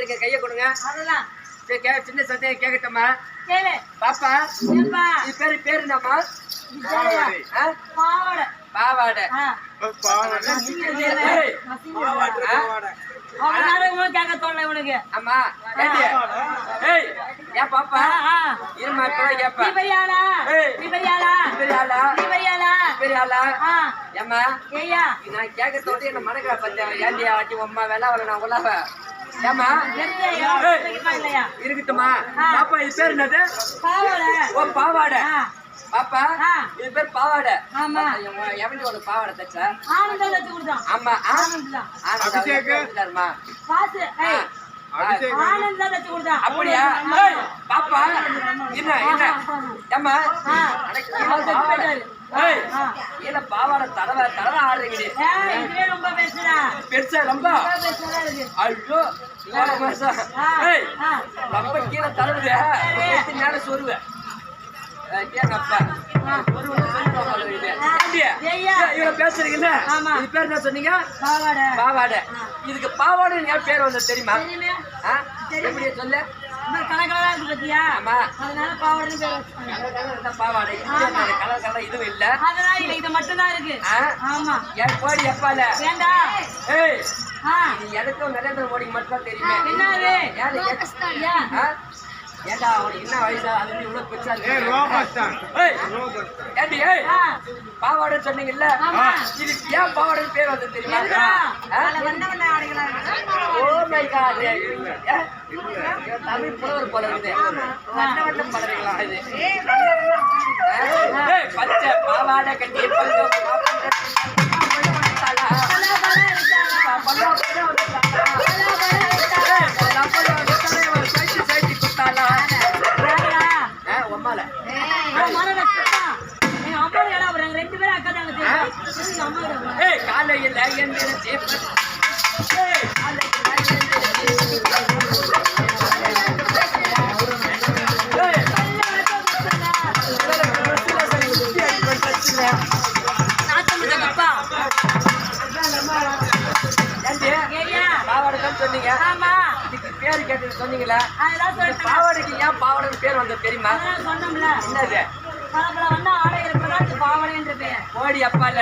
நீங்க கையை கொடுங்க. அதெல்லாம் சின்ன சந்தேகம் கேட்கட்டமா? கேளு பாப்பா ஏப்பா இது பேரு என்னம்மா? பாவாடை பாவாடை. கேட்க தோணல உனக்கு. ஆமா ஏய் ஏன் பாப்பா இருமா இப்பதான் கேப்பா. நீ பெரியாளா நீ பெரியாளா பெரியாளா நீ பெரியாளா பெரியாளா ஏம்மா ஏய்யா நான் கேட்க தோட்டி என்ன மனக்கா பத்தேன். ஏண்டியா வாட்டி அம்மா வேலை வரல நான் உள்ளாவ. ஏம்மா இருக்கட்டுமா? பாப்பா இது பேர் என்னது? பாவாடை. ஓ பாவாடை. பாப்பா இது பேர் பாவாடை. ஆமா எவனி ஒரு பாவாடை தச்ச? ஆனந்தம் தச்சு கொடுத்தான். ஆமா ஆனந்தம் ஆனந்தம்மா காசு ஆனந்தம் தச்சு கொடுத்தான். அப்படியா? பாப்பா என்ன என்ன ஏம்மா இல்ல பாவாடை தடவை தடவை ஆடுறீங்க. ரொம்ப பெருசுடா பெருசா ரொம்ப ஐயோ ரொம்ப கீழே தடவுது நேரம் சொருவேன். பேசுறீங்கல்ல இது பேர் என்ன சொன்னீங்க? பாவாடை. இதுக்கு பாவாடை ஏன் பேர் வந்து தெரியுமா? எப்படி சொல்லு. கலக்கலா இருக்கு பத்தியா? ஆமா அதனால பாவாடை பாவாடை கலர் கலர் இதுவும் இல்ல. அதனால இது மட்டும் தான் இருக்கு. ஆமா என் கோடி எப்பால ஏண்டா ஏய் எனக்கும் நரேந்திர மோடிக்கு மட்டும் தெரியுமே. என்னது ஏண்டா அவனுக்கு என்ன வயசா? அது இவ்வளவு பெருசா பாவாடை சொன்னீங்கல்ல இது ஏன் பாவாடை பேர் வந்து தெரியுமா? ஓ மை காட் தமிழ் புலவர் போல இருக்குது. வண்ண வண்ணம் பலரைகளா இது? பச்சை பாவாடை கட்டி காலையில் பாவாடைதான் சொன்னீங்க. இதுக்கு பேரு கேட்டு சொன்னீங்களா? பாவாடைக்கு ஏன் பாவாடை பேர் வந்து தெரியுமா? என்னது? கோடி அப்பால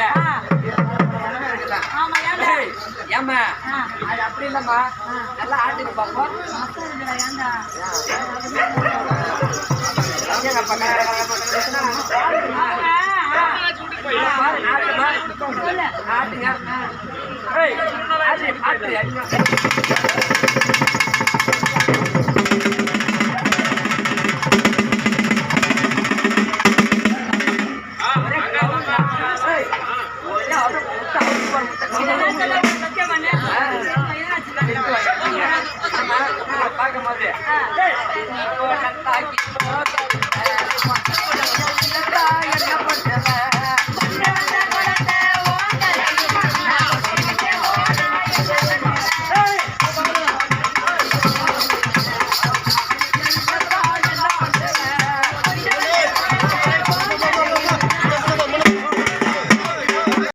ஏமா அது அப்படி இல்லம்மா. நல்லா ஆட்டுக்கு பாப்போம். ஆட்டுங்க பார்க்கும் போது